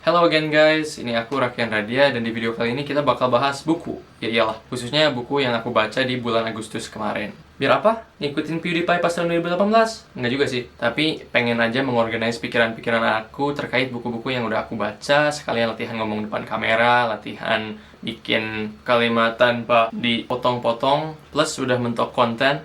Hello again guys, ini aku Rakian Radia dan di video kali ini kita bakal bahas buku. Ya iyalah, khususnya buku yang aku baca di bulan Agustus kemarin. Biar apa? Ngikutin PewDiePie pas tahun 2018? Enggak juga sih, tapi pengen aja mengorganize pikiran-pikiran aku terkait buku-buku yang udah aku baca, sekalian latihan ngomong depan kamera, latihan bikin kalimat tanpa dipotong-potong, plus udah mentok konten.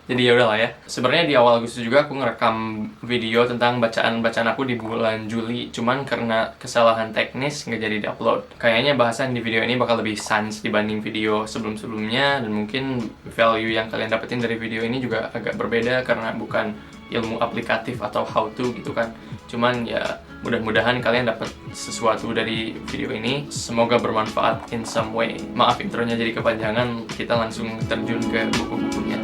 Jadi ya udahlah ya. Sebenarnya di awal Agustus juga aku ngerekam video tentang bacaan-bacaan aku di bulan Juli, cuman karena kesalahan teknis nggak jadi diupload. Kayaknya bahasan di video ini bakal lebih sans dibanding video sebelum-sebelumnya, dan mungkin value yang kalian dapetin dari video ini juga agak berbeda karena bukan ilmu aplikatif atau how to gitu kan. Cuman ya mudah-mudahan kalian dapat sesuatu dari video ini. Semoga bermanfaat in some way. Maaf intronya jadi kepanjangan, kita langsung terjun ke buku-bukunya.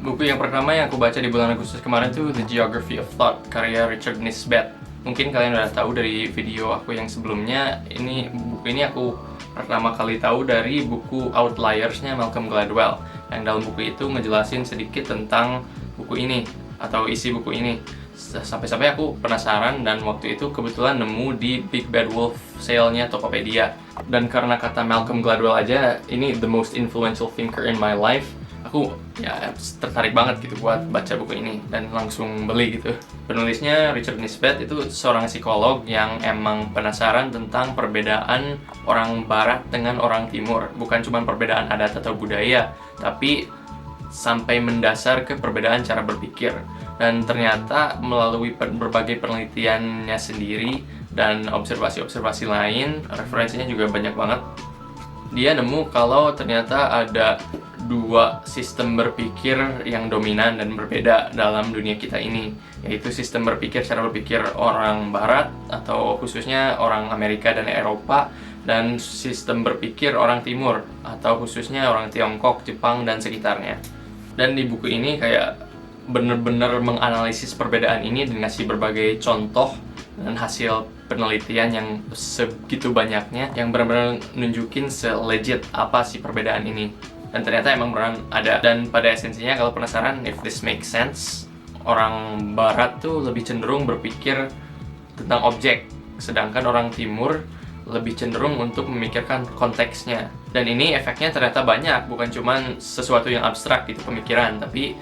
Buku yang pertama yang aku baca di bulan Agustus kemarin tuh The Geography of Thought, karya Richard Nisbett. Mungkin kalian udah tahu dari video aku yang sebelumnya. Buku ini aku pertama kali tahu dari buku Outliers-nya Malcolm Gladwell, yang dalam buku itu ngejelasin sedikit tentang buku ini atau isi buku ini. Sampai-sampai aku penasaran, dan waktu itu kebetulan nemu di Big Bad Wolf sale-nya Tokopedia. Dan karena kata Malcolm Gladwell aja, ini the most influential thinker in my life, aku ya tertarik banget gitu buat baca buku ini dan langsung beli gitu. Penulisnya Richard Nisbett itu seorang psikolog yang emang penasaran tentang perbedaan orang barat dengan orang timur. Bukan cuma perbedaan adat atau budaya, tapi sampai mendasar ke perbedaan cara berpikir. Dan ternyata melalui berbagai penelitiannya sendiri dan observasi-observasi lain, referensinya juga banyak banget, dia nemu kalau ternyata ada dua sistem berpikir yang dominan dan berbeda dalam dunia kita ini, yaitu sistem berpikir, cara berpikir orang barat atau khususnya orang Amerika dan Eropa, dan sistem berpikir orang timur atau khususnya orang Tiongkok, Jepang, dan sekitarnya. Dan di buku ini kayak bener-bener menganalisis perbedaan ini dan ngasih berbagai contoh dan hasil penelitian yang segitu banyaknya, yang benar-benar nunjukin se-legit apa sih perbedaan ini. Dan ternyata emang beneran ada. Dan pada esensinya, kalau penasaran if this makes sense, orang barat tuh lebih cenderung berpikir tentang objek, sedangkan orang timur lebih cenderung untuk memikirkan konteksnya. Dan ini efeknya ternyata banyak, bukan cuman sesuatu yang abstrak gitu pemikiran, tapi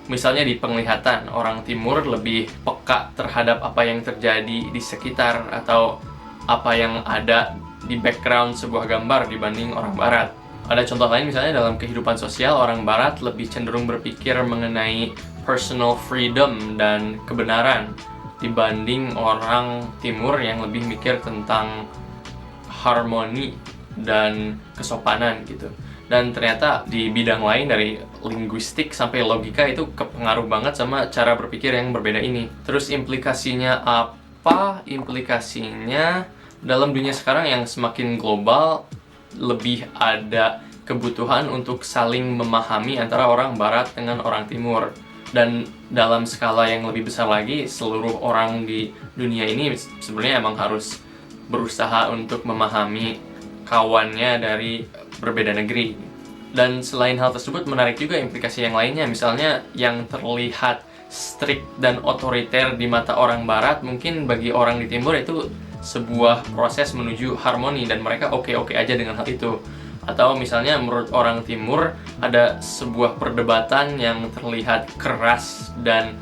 misalnya di penglihatan, orang timur lebih peka terhadap apa yang terjadi di sekitar atau apa yang ada di background sebuah gambar dibanding orang barat. Ada contoh lain, misalnya dalam kehidupan sosial, orang barat lebih cenderung berpikir mengenai personal freedom dan kebenaran dibanding orang timur yang lebih mikir tentang harmoni dan kesopanan gitu. Dan ternyata di bidang lain, dari linguistik sampai logika, itu kepengaruh banget sama cara berpikir yang berbeda ini. Terus implikasinya apa? Implikasinya dalam dunia sekarang yang semakin global, lebih ada kebutuhan untuk saling memahami antara orang barat dengan orang timur. Dan dalam skala yang lebih besar lagi, seluruh orang di dunia ini sebenarnya emang harus berusaha untuk memahami kawannya dari berbeda negeri. Dan selain hal tersebut, menarik juga implikasi yang lainnya. Misalnya yang terlihat strict dan otoriter di mata orang barat, mungkin bagi orang di timur itu sebuah proses menuju harmoni dan mereka oke-oke aja dengan hal itu. Atau misalnya menurut orang timur ada sebuah perdebatan yang terlihat keras dan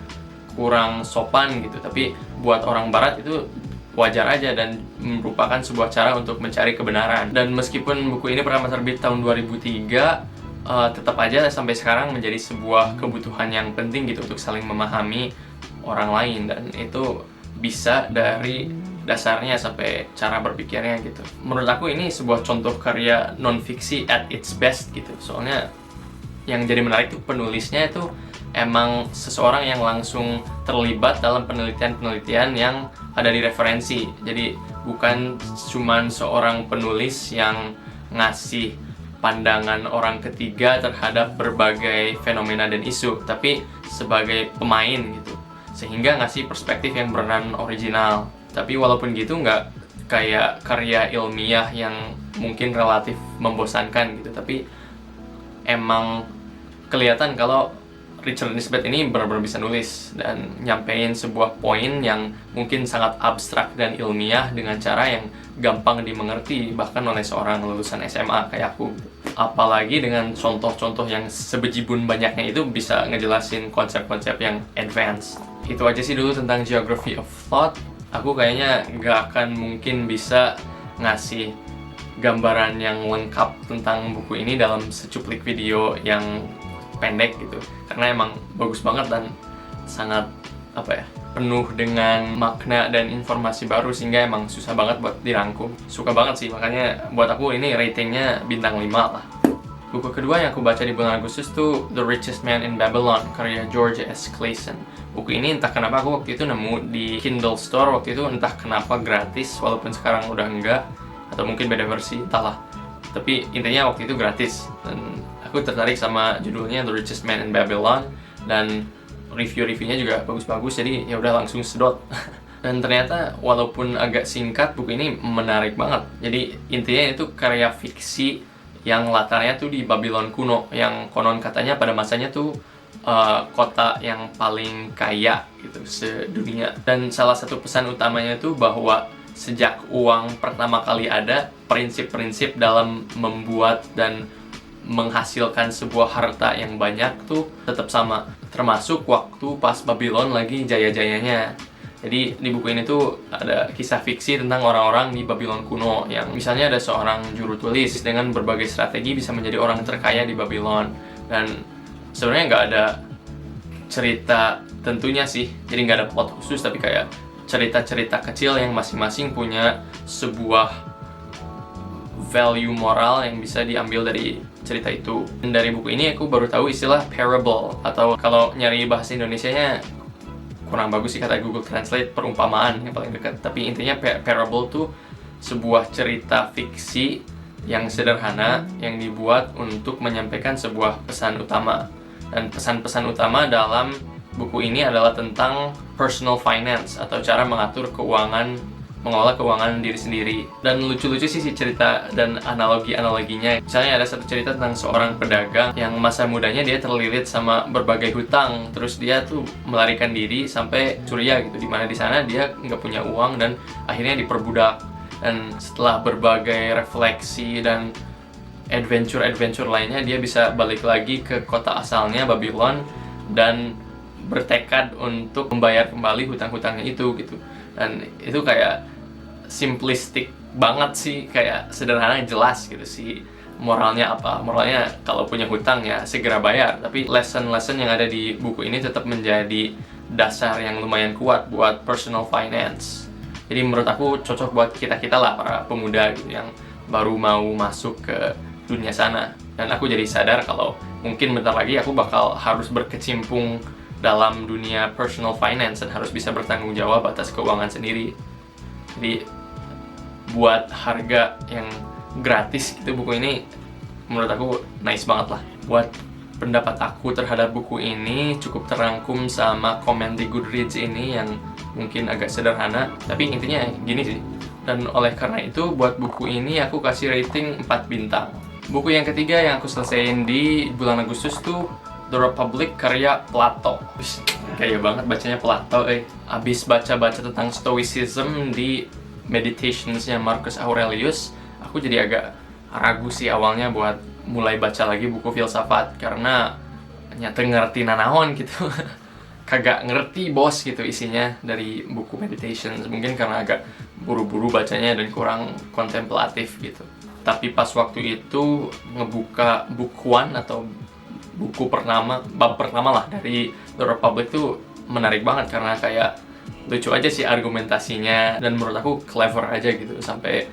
kurang sopan gitu, tapi buat orang barat itu wajar aja dan merupakan sebuah cara untuk mencari kebenaran. Dan meskipun buku ini pertama terbit tahun 2003, tetap aja sampai sekarang menjadi sebuah kebutuhan yang penting gitu untuk saling memahami orang lain, dan itu bisa dari dasarnya sampai cara berpikirnya gitu. Menurut aku ini sebuah contoh karya non-fiksi at its best gitu. Soalnya yang jadi menarik tuh penulisnya itu emang seseorang yang langsung terlibat dalam penelitian-penelitian yang ada di referensi. Jadi bukan cuman seorang penulis yang ngasih pandangan orang ketiga terhadap berbagai fenomena dan isu, tapi sebagai pemain gitu, sehingga ngasih perspektif yang beneran original. Tapi walaupun gitu, nggak kayak karya ilmiah yang mungkin relatif membosankan gitu, tapi emang kelihatan kalau Richard Nisbett ini benar-benar bisa nulis dan nyampein sebuah poin yang mungkin sangat abstrak dan ilmiah dengan cara yang gampang dimengerti bahkan oleh seorang lulusan SMA kayak aku. Apalagi dengan contoh-contoh yang sebejibun banyaknya itu bisa ngejelasin konsep-konsep yang advance. Itu aja sih dulu tentang Geography of Thought. Aku kayaknya nggak akan mungkin bisa ngasih gambaran yang lengkap tentang buku ini dalam secuplik video yang pendek gitu, karena emang bagus banget dan sangat penuh dengan makna dan informasi baru sehingga emang susah banget buat dirangkum. Suka banget sih, makanya buat aku ini ratingnya bintang 5 lah. Buku kedua yang aku baca di bulan Agustus tuh The Richest Man in Babylon karya George S. Clason. Buku ini entah kenapa aku waktu itu nemu di Kindle Store waktu itu, entah kenapa gratis walaupun sekarang udah enggak, atau mungkin beda versi, entahlah. Tapi intinya waktu itu gratis dan aku tertarik sama judulnya The Richest Man in Babylon dan review-reviewnya juga bagus-bagus, jadi ya udah langsung sedot. Dan ternyata walaupun agak singkat, buku ini menarik banget. Jadi intinya itu karya fiksi yang latarnya tuh di Babylon kuno, yang konon katanya pada masanya tuh kota yang paling kaya gitu sedunia. Dan salah satu pesan utamanya tuh bahwa sejak uang pertama kali ada, prinsip-prinsip dalam membuat dan menghasilkan sebuah harta yang banyak tuh tetap sama, termasuk waktu pas Babylon lagi jaya-jayanya. Jadi di buku ini tuh ada kisah fiksi tentang orang-orang di Babylon kuno, yang misalnya ada seorang juru tulis dengan berbagai strategi bisa menjadi orang terkaya di Babylon. Dan sebenarnya nggak ada cerita tentunya sih, jadi nggak ada plot khusus, tapi kayak cerita-cerita kecil yang masing-masing punya sebuah value moral yang bisa diambil dari cerita itu. Dan dari buku ini aku baru tahu istilah parable, atau kalau nyari bahasa Indonesianya kurang bagus sih kata Google Translate, perumpamaan yang paling dekat. Tapi intinya parable tuh sebuah cerita fiksi yang sederhana yang dibuat untuk menyampaikan sebuah pesan utama. Dan pesan-pesan utama dalam buku ini adalah tentang personal finance atau cara mengatur keuangan, mengelola keuangan diri sendiri. Dan lucu-lucu sih cerita dan analogi-analoginya. Misalnya ada satu cerita tentang seorang pedagang yang masa mudanya dia terlilit sama berbagai hutang, terus dia tuh melarikan diri sampai Suriah gitu, dimana di sana dia nggak punya uang dan akhirnya diperbudak. Dan setelah berbagai refleksi dan adventure lainnya, dia bisa balik lagi ke kota asalnya Babylon dan bertekad untuk membayar kembali hutang-hutangnya itu gitu. Dan itu kayak simplistik banget sih, kayak sederhana jelas gitu sih moralnya apa. Moralnya kalau punya hutang ya segera bayar, tapi lesson-lesson yang ada di buku ini tetap menjadi dasar yang lumayan kuat buat personal finance. Jadi menurut aku cocok buat kita-kita lah, para pemuda gitu yang baru mau masuk ke dunia sana. Dan aku jadi sadar kalau mungkin bentar lagi aku bakal harus berkecimpung dalam dunia personal finance dan harus bisa bertanggung jawab atas keuangan sendiri. Jadi buat harga yang gratis gitu, buku ini menurut aku nice banget lah. Buat pendapat aku terhadap buku ini cukup terangkum sama komen di Goodreads ini yang mungkin agak sederhana, tapi intinya gini sih. Dan oleh karena itu buat buku ini aku kasih rating 4 bintang. Buku yang ketiga yang aku selesaiin di bulan Agustus tuh The Republic karya Plato. Kayak banget bacanya Plato. Abis baca-baca tentang Stoicism di Meditations-nya Marcus Aurelius, aku jadi agak ragu sih awalnya buat mulai baca lagi buku filsafat, karena nyata ngerti nanaon gitu. Kagak ngerti bos gitu isinya dari buku Meditations, mungkin karena agak buru-buru bacanya dan kurang kontemplatif gitu. Tapi pas waktu itu ngebuka book one atau buku pertama, bab pertama lah dari The Republic tuh menarik banget, karena kayak lucu aja sih argumentasinya dan menurut aku clever aja gitu, sampai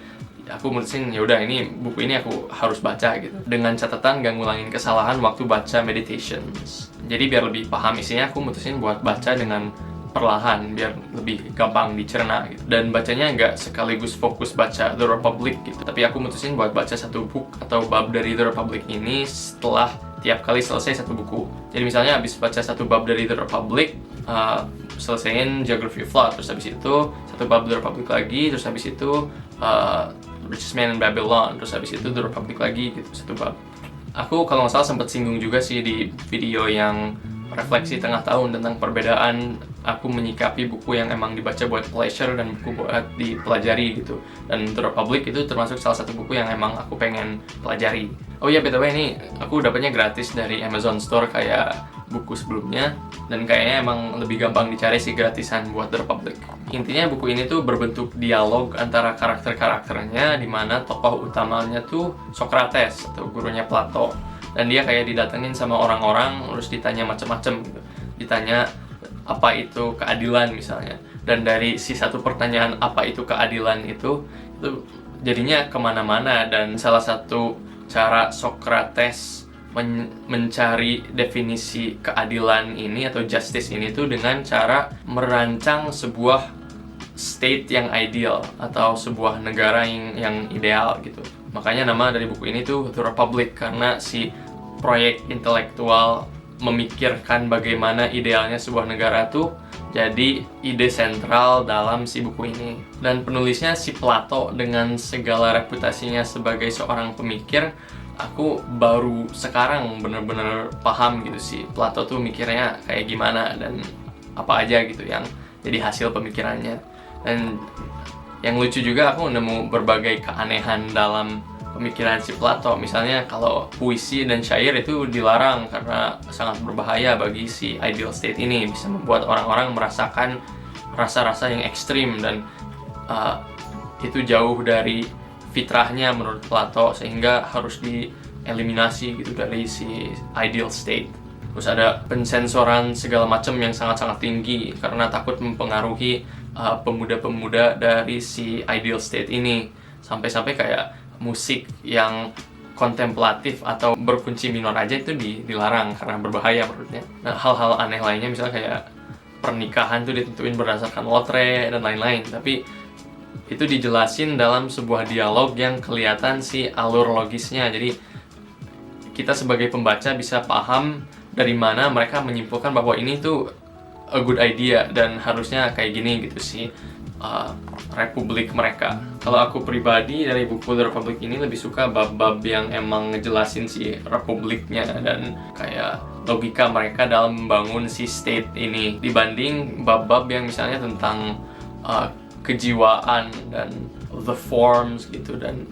aku mutusin ya udah ini buku ini aku harus baca gitu, dengan catatan gak ngulangin kesalahan waktu baca Meditations. Jadi biar lebih paham isinya, aku mutusin buat baca dengan perlahan biar lebih gampang dicerna gitu. Dan bacanya nggak sekaligus fokus baca The Republic gitu, tapi aku mutusin buat baca satu book atau bab dari The Republic ini setelah tiap kali selesai satu buku. Jadi misalnya habis baca satu bab dari The Republic, selesaiin Geography of Thought, terus habis itu satu bab The Republic lagi, terus habis itu Richest Man in Babylon, terus habis itu The Republic lagi gitu, satu bab. Aku kalau nggak salah sempat singgung juga sih di video yang refleksi tengah tahun tentang perbedaan aku menyikapi buku yang emang dibaca buat pleasure dan buku buat dipelajari gitu. Dan The Republic itu termasuk salah satu buku yang emang aku pengen pelajari. Oh iya, BTW ini aku dapatnya gratis dari Amazon Store kayak buku sebelumnya, dan kayaknya emang lebih gampang dicari sih gratisan buat The Republic. Intinya buku ini tuh berbentuk dialog antara karakter-karakternya, dimana tokoh utamanya tuh Socrates atau gurunya Plato. Dan dia kayak didatengin sama orang-orang, terus ditanya macam-macam gitu. Ditanya apa itu keadilan misalnya. Dan dari si satu pertanyaan apa itu keadilan itu jadinya kemana-mana. Dan salah satu cara Socrates mencari definisi keadilan ini atau justice ini tuh dengan cara merancang sebuah state yang ideal atau sebuah negara yang ideal gitu. Makanya nama dari buku ini tuh The Republic, karena si proyek intelektual memikirkan bagaimana idealnya sebuah negara tuh jadi ide sentral dalam si buku ini. Dan penulisnya si Plato dengan segala reputasinya sebagai seorang pemikir, aku baru sekarang bener-bener paham gitu sih Plato tuh mikirnya kayak gimana dan apa aja gitu yang jadi hasil pemikirannya. Dan yang lucu juga aku nemu berbagai keanehan dalam pemikiran si Plato. Misalnya kalau puisi dan syair itu dilarang karena sangat berbahaya bagi si ideal state ini, bisa membuat orang-orang merasakan rasa-rasa yang ekstrim dan itu jauh dari fitrahnya menurut Plato, sehingga harus dieliminasi gitu dari si ideal state. Terus ada pensensoran segala macam yang sangat-sangat tinggi karena takut mempengaruhi pemuda-pemuda dari si ideal state ini, sampai-sampai kayak musik yang kontemplatif atau berkunci minor aja itu dilarang karena berbahaya menurutnya. Nah, hal-hal aneh lainnya misalnya kayak pernikahan tuh ditentuin berdasarkan lotre dan lain-lain, tapi itu dijelasin dalam sebuah dialog yang kelihatan si alur logisnya. Jadi kita sebagai pembaca bisa paham dari mana mereka menyimpulkan bahwa ini tuh a good idea dan harusnya kayak gini gitu sih republik mereka. Kalau aku pribadi dari buku The Republic ini lebih suka bab-bab yang emang ngejelasin si republiknya dan kayak logika mereka dalam membangun si state ini, dibanding bab-bab yang misalnya tentang kejiwaan dan the forms gitu dan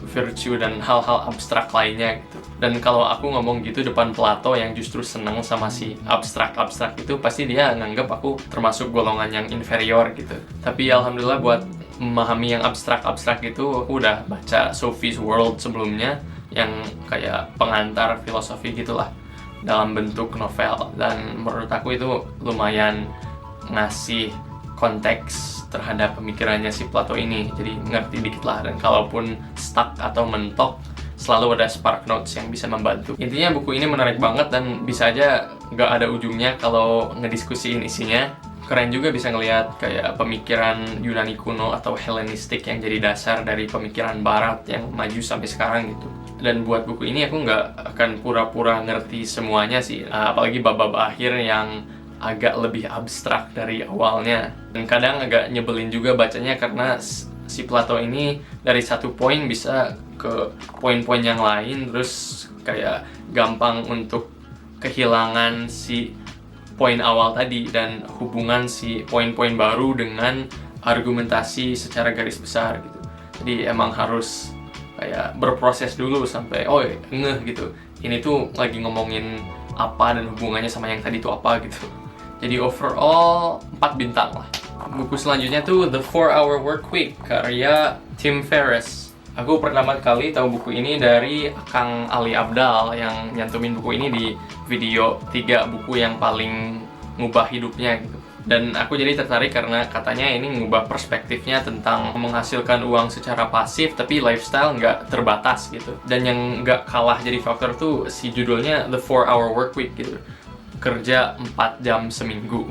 virtue dan hal-hal abstrak lainnya gitu. Dan kalau aku ngomong gitu depan Plato yang justru seneng sama si abstrak-abstrak itu, pasti dia nganggap aku termasuk golongan yang inferior gitu. Tapi alhamdulillah buat memahami yang abstrak-abstrak itu, aku udah baca Sophie's World sebelumnya yang kayak pengantar filosofi gitulah dalam bentuk novel, dan menurut aku itu lumayan ngasih konteks terhadap pemikirannya si Plato ini, jadi ngerti dikit lah. Dan kalaupun stuck atau mentok, selalu ada spark notes yang bisa membantu. Intinya buku ini menarik banget dan bisa aja nggak ada ujungnya kalau ngediskusiin isinya. Keren juga bisa ngelihat kayak pemikiran Yunani kuno atau Hellenistik yang jadi dasar dari pemikiran Barat yang maju sampai sekarang gitu. Dan buat buku ini aku nggak akan pura-pura ngerti semuanya sih, apalagi bab-bab akhir yang agak lebih abstrak dari awalnya. Dan kadang agak nyebelin juga bacanya karena si Plato ini dari satu poin bisa ke poin-poin yang lain, terus kayak gampang untuk kehilangan si poin awal tadi dan hubungan si poin-poin baru dengan argumentasi secara garis besar gitu. Jadi emang harus kayak berproses dulu sampai ngeh gitu, ini tuh lagi ngomongin apa dan hubungannya sama yang tadi tuh apa gitu. Jadi overall 4 bintang lah. Buku selanjutnya tuh The 4-Hour Workweek karya Tim Ferriss. Aku pertama kali tahu buku ini dari Kang Ali Abdal yang nyantumin buku ini di video 3 buku yang paling ngubah hidupnya gitu. Dan aku jadi tertarik karena katanya ini ngubah perspektifnya tentang menghasilkan uang secara pasif tapi lifestyle nggak terbatas gitu. Dan yang nggak kalah jadi faktor tuh si judulnya The 4-Hour Workweek gitu. Kerja 4 jam seminggu.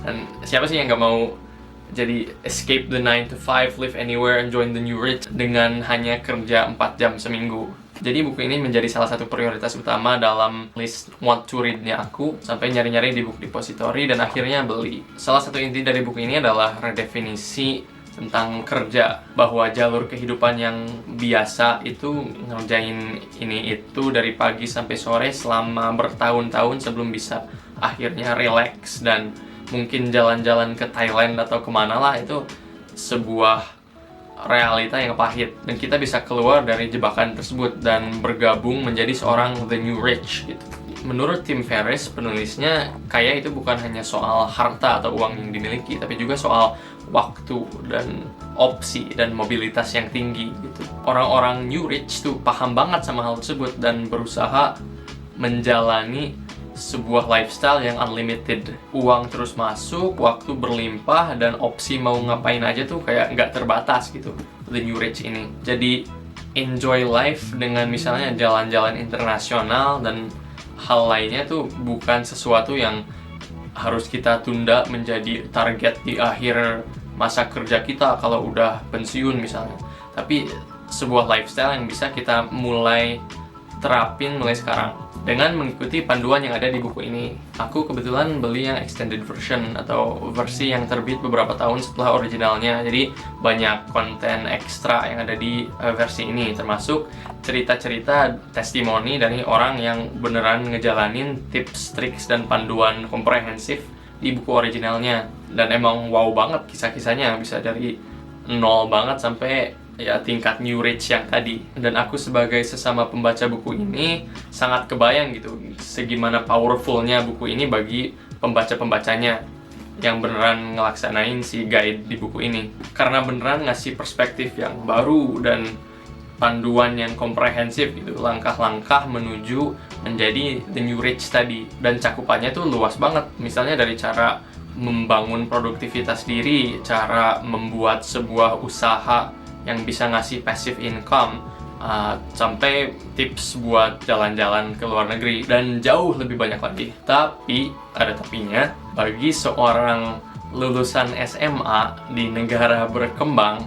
Dan siapa sih yang nggak mau jadi escape the 9 to 5, live anywhere and join the new rich dengan hanya kerja 4 jam seminggu. Jadi buku ini menjadi salah satu prioritas utama dalam list want to read-nya aku, sampai nyari-nyari di buku depository dan akhirnya beli. Salah satu inti dari buku ini adalah redefinisi tentang kerja, bahwa jalur kehidupan yang biasa itu ngerjain ini itu dari pagi sampai sore selama bertahun-tahun sebelum bisa akhirnya relax dan mungkin jalan-jalan ke Thailand atau kemana lah, itu sebuah realita yang pahit, dan kita bisa keluar dari jebakan tersebut dan bergabung menjadi seorang the new rich gitu. Menurut Tim Ferriss, penulisnya, kaya itu bukan hanya soal harta atau uang yang dimiliki, tapi juga soal waktu dan opsi dan mobilitas yang tinggi gitu. Orang-orang new rich tuh paham banget sama hal tersebut dan berusaha menjalani sebuah lifestyle yang unlimited. Uang terus masuk, waktu berlimpah, dan opsi mau ngapain aja tuh kayak nggak terbatas gitu. The new rich ini. Jadi enjoy life dengan misalnya jalan-jalan internasional dan hal lainnya tuh bukan sesuatu yang harus kita tunda menjadi target di akhir masa kerja kita kalau udah pensiun misalnya. Tapi sebuah lifestyle yang bisa kita mulai terapin mulai sekarang dengan mengikuti panduan yang ada di buku ini. Aku kebetulan beli yang extended version atau versi yang terbit beberapa tahun setelah originalnya. Jadi banyak konten ekstra yang ada di versi ini, termasuk cerita-cerita testimoni dari orang yang beneran ngejalanin tips, triks, dan panduan komprehensif di buku originalnya. Dan emang wow banget kisah-kisahnya, bisa dari nol banget sampai ya tingkat new rich yang tadi. Dan aku sebagai sesama pembaca buku ini sangat kebayang gitu segimana powerfulnya buku ini bagi pembaca-pembacanya yang beneran ngelaksanain si guide di buku ini, karena beneran ngasih perspektif yang baru dan panduan yang komprehensif gitu, langkah-langkah menuju menjadi the new rich tadi. Dan cakupannya tuh luas banget, misalnya dari cara membangun produktivitas diri, cara membuat sebuah usaha yang bisa ngasih passive income, sampai tips buat jalan-jalan ke luar negeri, dan jauh lebih banyak lagi. Tapi, ada tapinya, bagi seorang lulusan SMA di negara berkembang,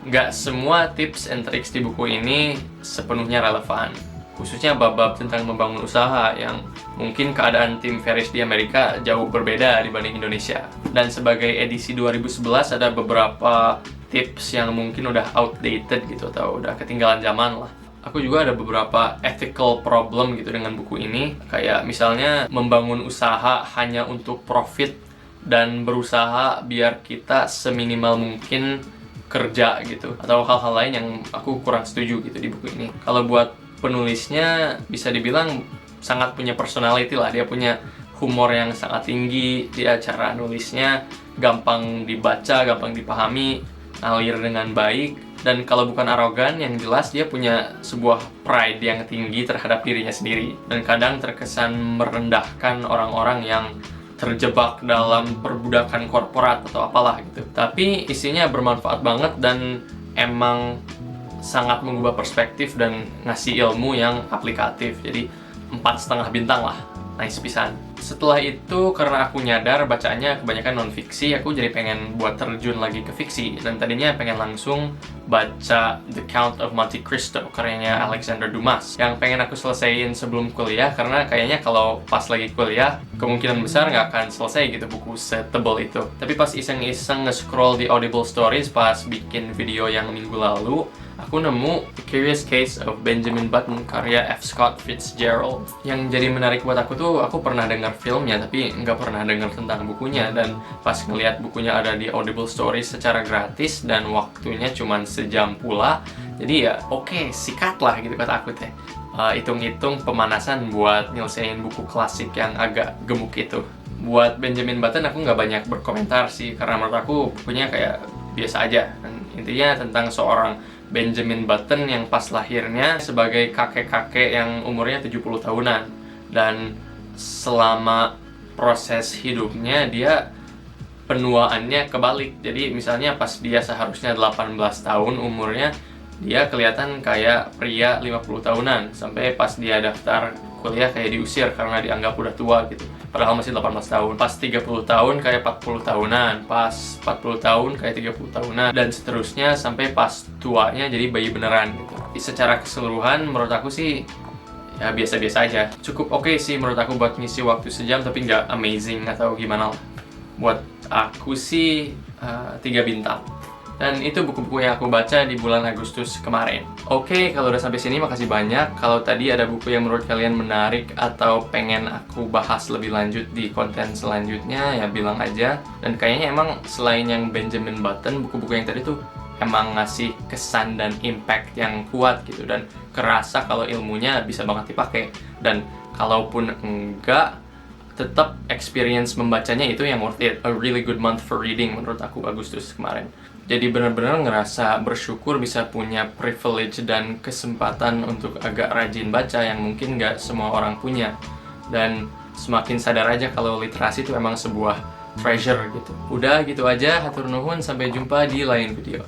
nggak semua tips and tricks di buku ini sepenuhnya relevan. Khususnya bab-bab tentang membangun usaha yang mungkin keadaan Tim Ferriss di Amerika jauh berbeda dibanding Indonesia. Dan sebagai edisi 2011 ada beberapa tips yang mungkin udah outdated gitu atau udah ketinggalan zaman lah. Aku juga ada beberapa ethical problem gitu dengan buku ini, kayak misalnya membangun usaha hanya untuk profit dan berusaha biar kita seminimal mungkin kerja gitu, atau hal-hal lain yang aku kurang setuju gitu di buku ini. Kalau buat penulisnya bisa dibilang sangat punya personality lah, dia punya humor yang sangat tinggi, dia cara nulisnya gampang dibaca, gampang dipahami, ngalir dengan baik, dan kalau bukan arogan, yang jelas dia punya sebuah pride yang tinggi terhadap dirinya sendiri, dan kadang terkesan merendahkan orang-orang yang terjebak dalam perbudakan korporat atau apalah gitu. Tapi isinya bermanfaat banget dan emang sangat mengubah perspektif dan ngasih ilmu yang aplikatif. Jadi 4,5 bintang lah, nice pisan. Setelah itu, karena aku nyadar bacaannya kebanyakan non-fiksi, aku jadi pengen buat terjun lagi ke fiksi. Dan tadinya pengen langsung baca The Count of Monte Cristo, karyanya Alexander Dumas, yang pengen aku selesaiin sebelum kuliah, karena kayaknya kalau pas lagi kuliah, kemungkinan besar nggak akan selesai gitu buku setebal itu. Tapi pas iseng-iseng nge-scroll di Audible Stories pas bikin video yang minggu lalu, aku nemu The Curious Case of Benjamin Button karya F. Scott Fitzgerald. Yang jadi menarik buat aku tuh, aku pernah dengar filmnya tapi nggak pernah dengar tentang bukunya, dan pas ngeliat bukunya ada di Audible Stories secara gratis dan waktunya cuma sejam pula, jadi ya oke, sikat lah gitu kata aku teh. Hitung-hitung pemanasan buat nyelesain buku klasik yang agak gemuk itu. Buat Benjamin Button aku nggak banyak berkomentar sih, karena menurut aku bukunya kayak biasa aja. Dan intinya tentang seorang Benjamin Button yang pas lahirnya sebagai kakek-kakek yang umurnya 70 tahunan, dan selama proses hidupnya dia penuaannya kebalik. Jadi misalnya pas dia seharusnya 18 tahun umurnya, dia kelihatan kayak pria 50 tahunan, sampai pas dia daftar kuliah kayak diusir karena dianggap udah tua gitu, padahal masih 18 tahun. Pas 30 tahun kayak 40 tahunan, pas 40 tahun kayak 30 tahunan, dan seterusnya sampai pas tuanya jadi bayi beneran gitu. Secara keseluruhan menurut aku sih ya biasa-biasa aja. Cukup oke sih menurut aku buat ngisi waktu sejam, tapi nggak amazing atau gimana lah. Buat aku sih 3 bintang. Dan itu buku-buku yang aku baca di bulan Agustus kemarin. Oke, kalau udah sampai sini makasih banyak. Kalau tadi ada buku yang menurut kalian menarik atau pengen aku bahas lebih lanjut di konten selanjutnya, ya bilang aja. Dan kayaknya emang selain yang Benjamin Button, buku-buku yang tadi tuh emang ngasih kesan dan impact yang kuat gitu. Dan kerasa kalau ilmunya bisa banget dipakai. Dan kalaupun enggak, tetap experience membacanya itu yang worth it. A really good month for reading menurut aku Agustus kemarin. Jadi benar-benar ngerasa bersyukur bisa punya privilege dan kesempatan untuk agak rajin baca yang mungkin nggak semua orang punya. Dan semakin sadar aja kalau literasi itu emang sebuah treasure gitu. Udah gitu aja, hatur nuhun, sampai jumpa di lain video.